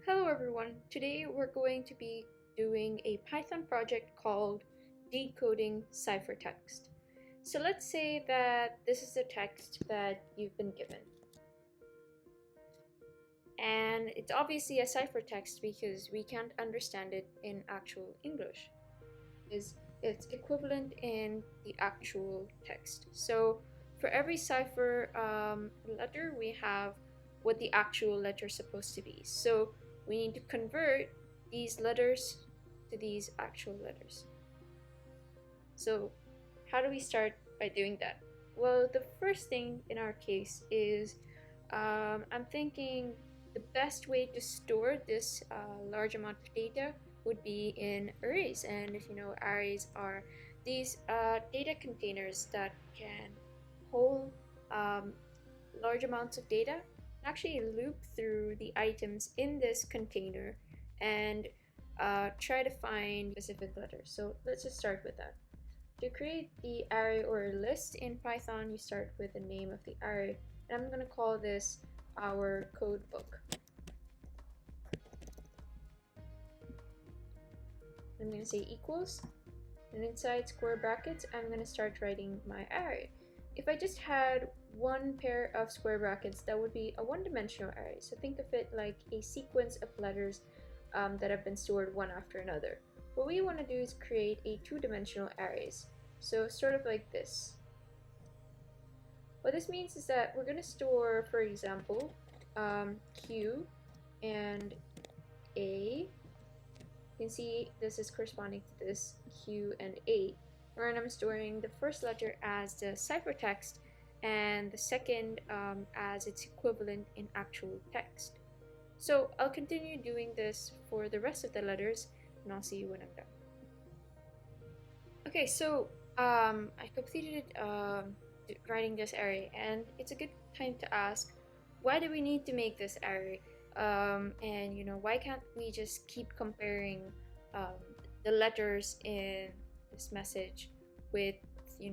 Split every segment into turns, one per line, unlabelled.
Hello everyone, today we're going to be doing a Python project called Decoding Cipher Text. So let's say that this is the text that you've been given. And it's obviously a ciphertext because we can't understand it in actual English. It's equivalent in the actual text. So for every cipher letter, we have what the actual letter is supposed to be. So we need to convert these letters to these actual letters. So how do we start by doing that? Well, the first thing in our case is I'm thinking the best way to store this large amount of data would be in arrays. And if you know, arrays are these data containers that can hold large amounts of data, actually loop through the items in this container and try to find specific letters. So let's just start with that. To create the array or list in Python, you start with the name of the array. And I'm going to call this our code book. I'm going to say equals, and inside square brackets, I'm going to start writing my array. If I just had one pair of square brackets, that would be a one-dimensional array. So think of it like a sequence of letters that have been stored one after another. What we want to do is create a two-dimensional arrays. So sort of like this. What this means is that we're going to store, for example, Q and A. You can see this is corresponding to this Q and A, wherein I'm storing the first letter as the ciphertext and the second as its equivalent in actual text. So I'll continue doing this for the rest of the letters, and I'll see you when I'm done. Okay, so I completed writing this array, and it's a good time to ask, why do we need to make this array? And you know, why can't we just keep comparing the letters in this message with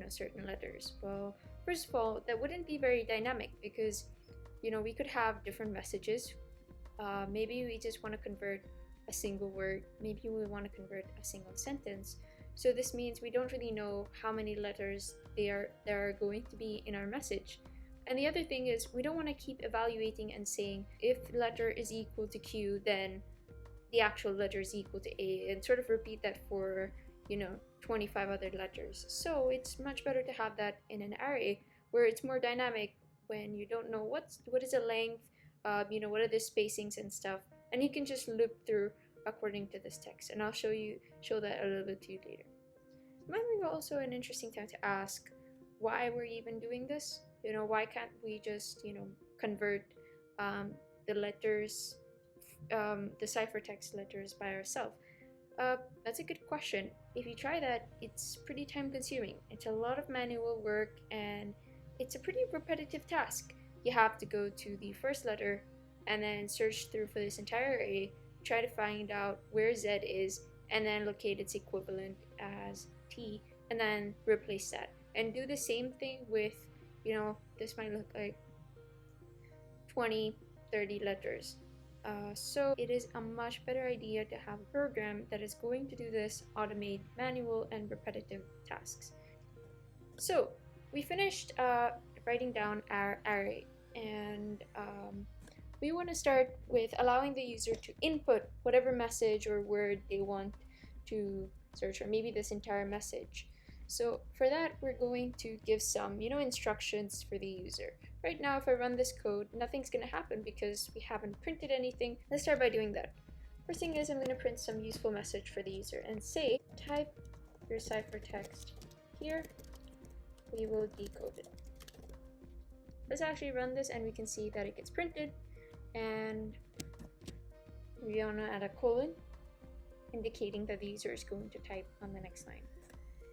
certain letters? Well, first of all, that wouldn't be very dynamic because we could have different messages. Maybe we just want to convert a single word, maybe we want to convert a single sentence. So this means we don't really know how many letters there are going to be in our message. And the other thing is, we don't want to keep evaluating and saying if letter is equal to Q, then the actual letter is equal to A, and sort of repeat that for 25 other letters. So it's much better to have that in an array where it's more dynamic, when you don't know what is the length, what are the spacings and stuff, and you can just loop through according to this text. And I'll show that a little bit to you later. It might be also an interesting time to ask why we're even doing this. Why can't we just convert the letters, the ciphertext letters by ourselves? That's a good question. If you try that, it's pretty time consuming. It's a lot of manual work, and it's a pretty repetitive task. You have to go to the first letter and then search through for this entire array, try to find out where Z is, and then locate its equivalent as T, and then replace that. And do the same thing with, this might look like 20, 30 letters. So it is a much better idea to have a program that is going to do this, automate manual and repetitive tasks. So we finished writing down our array, and we want to start with allowing the user to input whatever message or word they want to search, or maybe this entire message. So for that, we're going to give some instructions for the user. Right now, if I run this code, nothing's going to happen because we haven't printed anything. Let's start by doing that. First thing is, I'm going to print some useful message for the user and say, type your ciphertext here. We will decode it. Let's actually run this, and we can see that it gets printed, and we want to add a colon indicating that the user is going to type on the next line.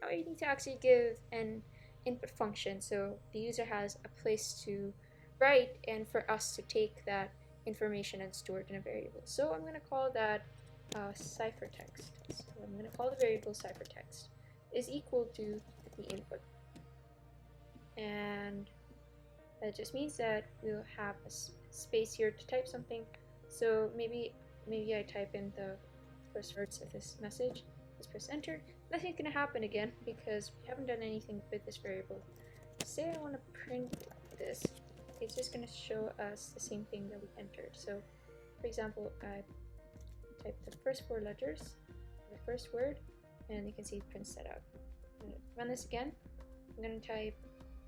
Now you need to actually give an input function, so the user has a place to write and for us to take that information and store it in a variable. So I'm going to call that ciphertext. So I'm going to call the variable ciphertext is equal to the input, and that just means that we'll have a space here to type something. So maybe maybe I type in the first words of this message, just press enter. Nothing's gonna happen again because we haven't done anything with this variable. Say I want to print this, it's just gonna show us the same thing that we entered. So for example, I type the first 4 letters, the first word, and you can see it prints that out. I'm gonna run this again. I'm gonna type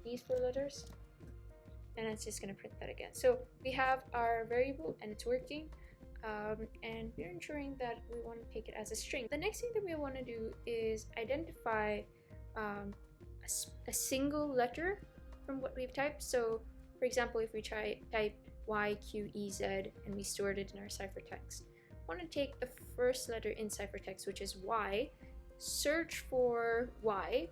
these 4 letters, and it's just gonna print that again. So we have our variable and it's working, and we're ensuring that we want to take it as a string. The next thing that we want to do is identify a single letter from what we've typed. So for example, if we type YQEZ and we stored it in our ciphertext, I want to take the first letter in ciphertext, which is Y, search for Y,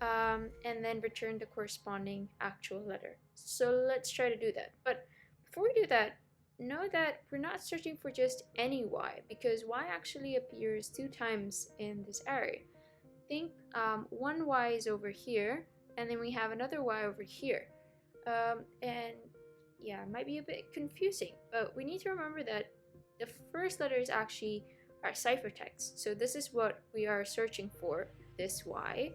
and then return the corresponding actual letter. So let's try to do that. But before we do that, know that we're not searching for just any Y, because Y actually appears 2 times in this array. Think one Y is over here, and then we have another Y over here. And yeah, it might be a bit confusing, but we need to remember that the first letter is actually our ciphertext. So this is what we are searching for, this Y.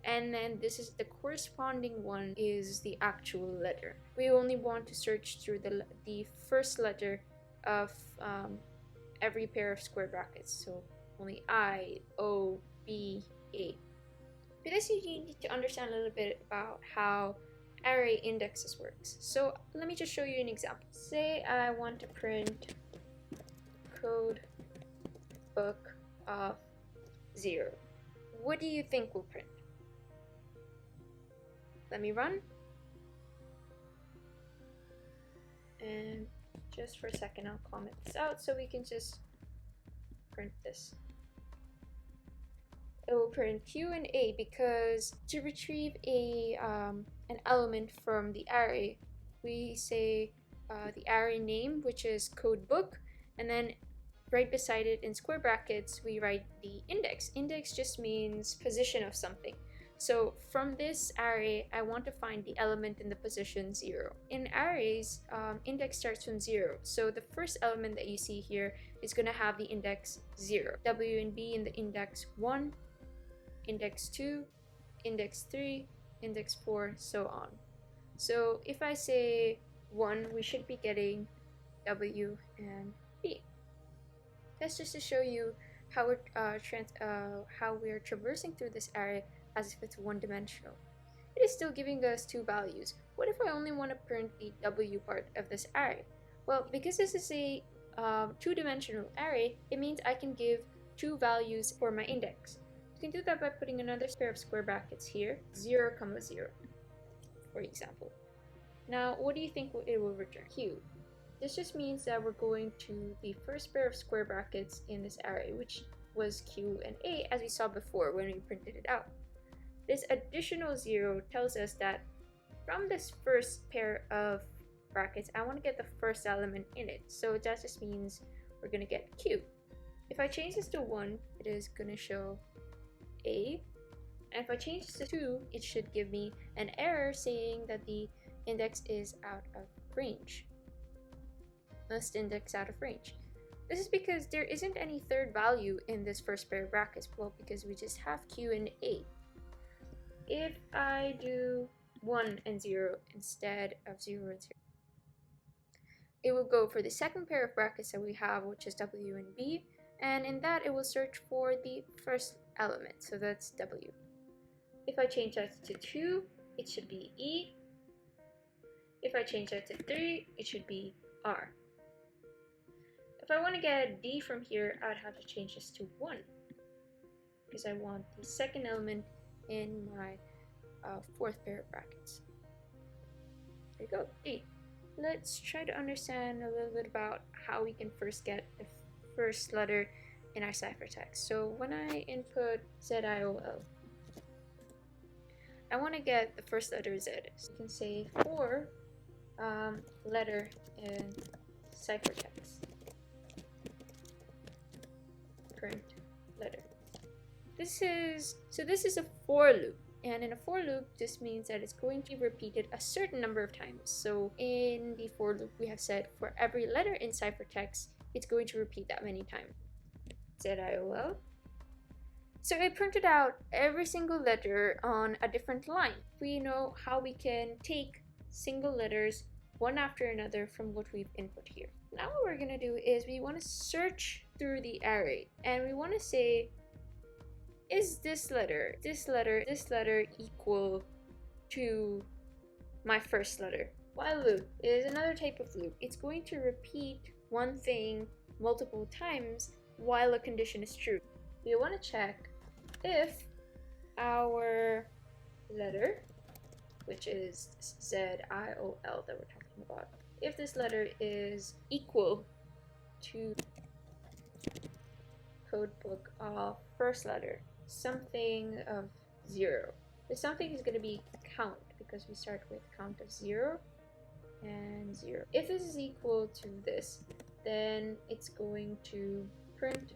And then this is the corresponding one is the actual letter. We only want to search through the first letter of every pair of square brackets. So only I, O, B, A. For this, you need to understand a little bit about how array indexes works. So let me just show you an example. Say I want to print code book of 0. What do you think will print? Let me run. And just for a second, I'll comment this out so we can just print this. It will print Q and A because to retrieve an element from the array, we say the array name, which is code book, and then right beside it in square brackets, we write the index. Index just means position of something. So from this array, I want to find the element in the position 0. In arrays, index starts from 0. So the first element that you see here is going to have the index 0. W and B in the index 1, index 2, index 3, index 4, so on. So if I say 1, we should be getting W and B. That's just to show you how we're traversing through this array as if it's one-dimensional. It is still giving us 2 values. What if I only want to print the W part of this array? Well, because this is a 2-dimensional array, it means I can give 2 values for my index. You can do that by putting another pair of square brackets here, 0, 0, for example. Now, what do you think it will return? Q. This just means that we're going to the first pair of square brackets in this array, which was Q and A, as we saw before when we printed it out. This additional 0 tells us that from this first pair of brackets, I want to get the first element in it. So that just means we're going to get Q. If I change this to 1, it is going to show A. And if I change this to 2, it should give me an error saying that the index is out of range. List index out of range. This is because there isn't any third value in this first pair of brackets, well, because we just have Q and A. If I do 1 and 0 instead of 0 and 0, it will go for the second pair of brackets that we have, which is W and B, and in that it will search for the first element, so that's W. If I change that to 2, it should be E. If I change that to 3, it should be R. If I want to get a D from here, I'd have to change this to 1, because I want the second element in my fourth pair of brackets. There you go, D. Let's try to understand a little bit about how we can first get the first letter in our ciphertext. So when I input ZIOL, I want to get the first letter Z. So you can say for letter in ciphertext, print letter. This is a for loop, and in a for loop, this means that it's going to be repeated a certain number of times. So in the for loop, we have said for every letter in ciphertext, it's going to repeat that many times. ZIOL. So I printed out every single letter on a different line. We know how we can take single letters one after another from what we've input here. Now what we're gonna do is we want to search through the array and we want to say, is this letter equal to my first letter? While loop is another type of loop. It's going to repeat one thing multiple times while a condition is true. We want to check if our letter, which is ZIOL that we're talking about, if this letter is equal to codebook of first letter, something of 0. The something is going to be count because we start with count of 0 and 0. If this is equal to this, then it's going to print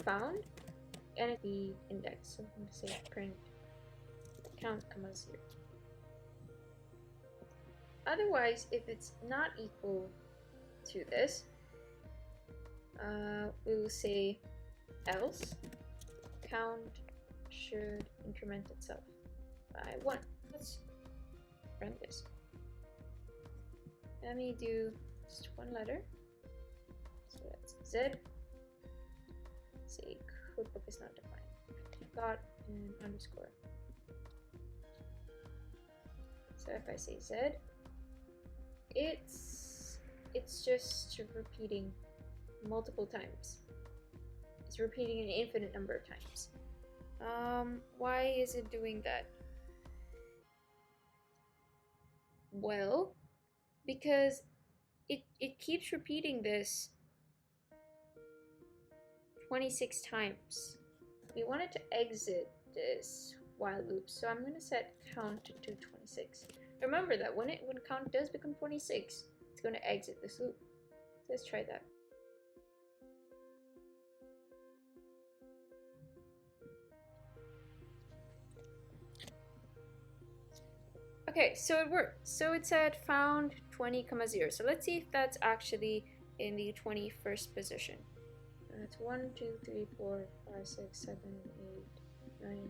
found and the index. So I'm going to say print count, 0. Otherwise, if it's not equal to this, we will say else count should increment itself by 1. Let's run this. Let me do just one letter. So that's Z. Say codebook is not defined. Dot and underscore. So if I say Z, it's just repeating multiple times. It's repeating an infinite number of times. Why is it doing that? Well, because it keeps repeating this 26 times. We wanted to exit this while loop, so I'm going to set count to 26. Remember that when count does become 26, it's going to exit this loop. So let's try that. Okay, so it worked. So it said found 20,0. So let's see if that's actually in the 21st position. That's 1, 2, 3, 4, 5, 6, 7, 8, 9, 10,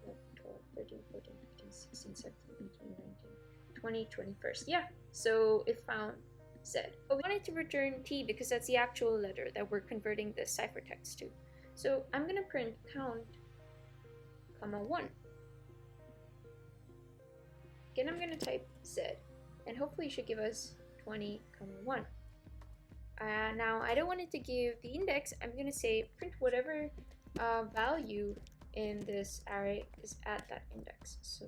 11, 12, 13, 14, 15, 16, 17, 18, 19, 20, 21st. Yeah, so it found Z. But we wanted to return T because that's the actual letter that we're converting the ciphertext to. So I'm going to print count, 1. Again, I'm going to type Z, and hopefully it should give us 20, 1. Now, I don't want it to give the index. I'm going to say print whatever value in this array is at that index. So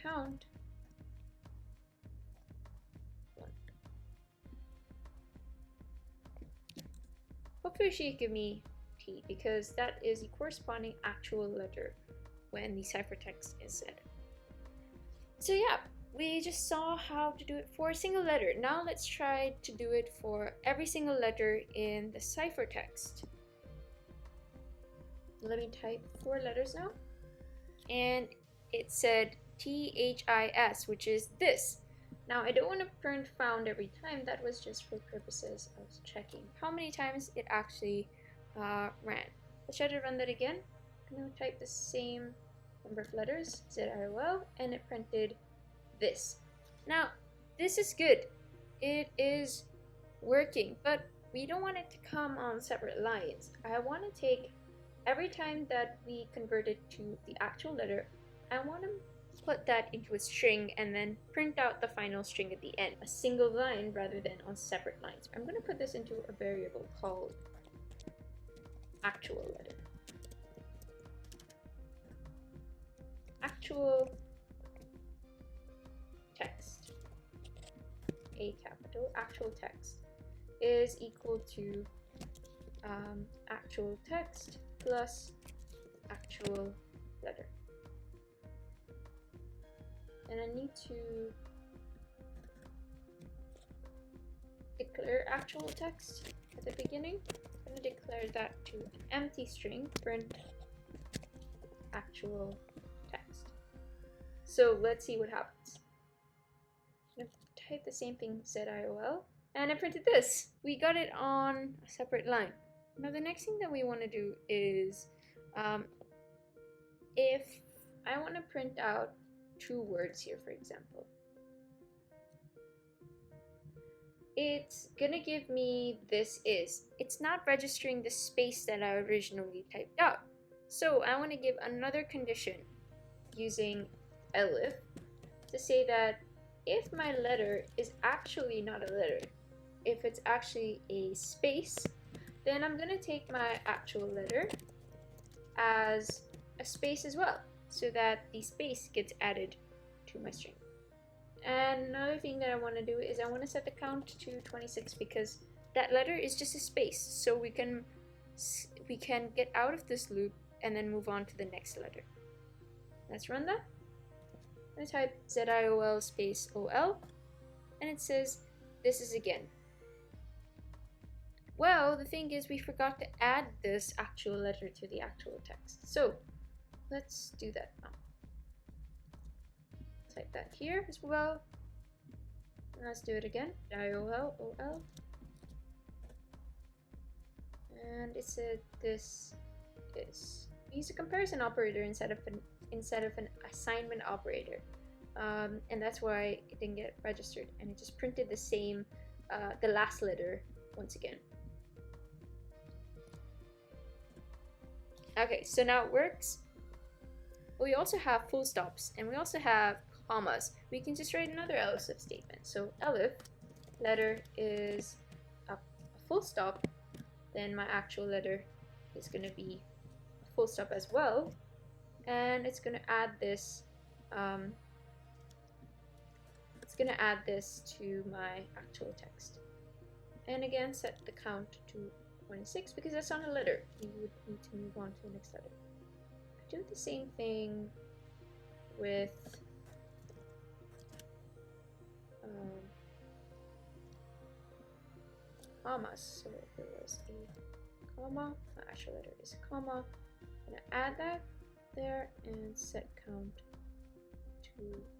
count 1. Hopefully it should give me T because that is the corresponding actual letter when the ciphertext is said. So yeah, we just saw how to do it for a single letter. Now let's try to do it for every single letter in the ciphertext. Let me type 4 letters now. And it said THIS, which is this. Now I don't want to print found every time. That was just for purposes of checking how many times it actually ran. Let's try to run that again. I'm going to type the same number of letters, ZIOL, and it printed this. Now, this is good. It is working, but we don't want it to come on separate lines. I want to take every time that we convert it to the actual letter, I want to put that into a string and then print out the final string at the end, a single line rather than on separate lines. I'm going to put this into a variable called actual letter. Actual text, A capital, actual text is equal to actual text plus actual letter. And I need to declare actual text at the beginning. I'm going to declare that to an empty string, print actual text. So let's see what happens. I'm going to type the same thing, ZIOL, And I printed this. We got it on a separate line. Now the next thing that we want to do is if I want to print out two words here, for example, it's gonna give me this is. It's not registering the space that I originally typed out. So I want to give another condition using elif to say that if my letter is actually not a letter, if it's actually a space, then I'm gonna take my actual letter as a space as well, so that the space gets added to my string. And another thing that I want to do is I want to set the count to 26 because that letter is just a space, so we can get out of this loop and then move on to the next letter. Let's run that. I type ZIOL space OL, and it says this is again. Well, the thing is we forgot to add this actual letter to the actual text. So let's do that now. Type that here as well. And let's do it again. ZIOL OL. And it said this is. We use a comparison operator instead of an assignment operator, and that's why it didn't get registered, and it just printed the same, the last letter once again. Okay, so now it works. We also have full stops, and we also have commas. We can just write another else if statement. So elif letter is a full stop, then my actual letter is going to be a full stop as well, and it's going to add this to my actual text. And again, set the count to 26 because that's on a letter. You would need to move on to the next letter. I do the same thing with commas. So if there was a comma, my actual letter is a comma. I'm gonna add that there and set count to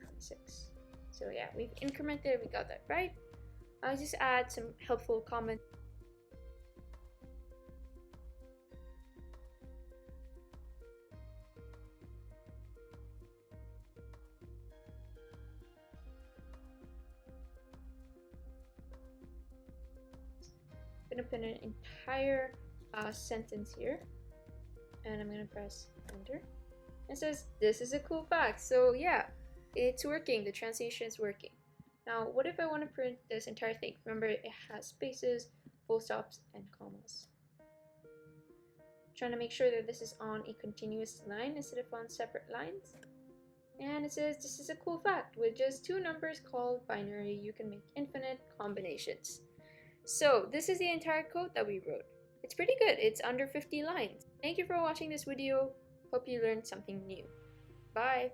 26. So yeah, we've incremented, we got that right. I'll just add some helpful comments. I'm gonna put an entire sentence here, and I'm gonna press enter. It says this is a cool fact. So yeah, it's working. The translation is working. Now, what if I want to print this entire thing? Remember, it has spaces, full stops, and commas. Trying to make sure that this is on a continuous line instead of on separate lines. And it says this is a cool fact. With just two numbers called binary, you can make infinite combinations. So this is the entire code that we wrote. It's pretty good. It's under 50 lines. Thank you for watching this video. Hope you learned something new. Bye.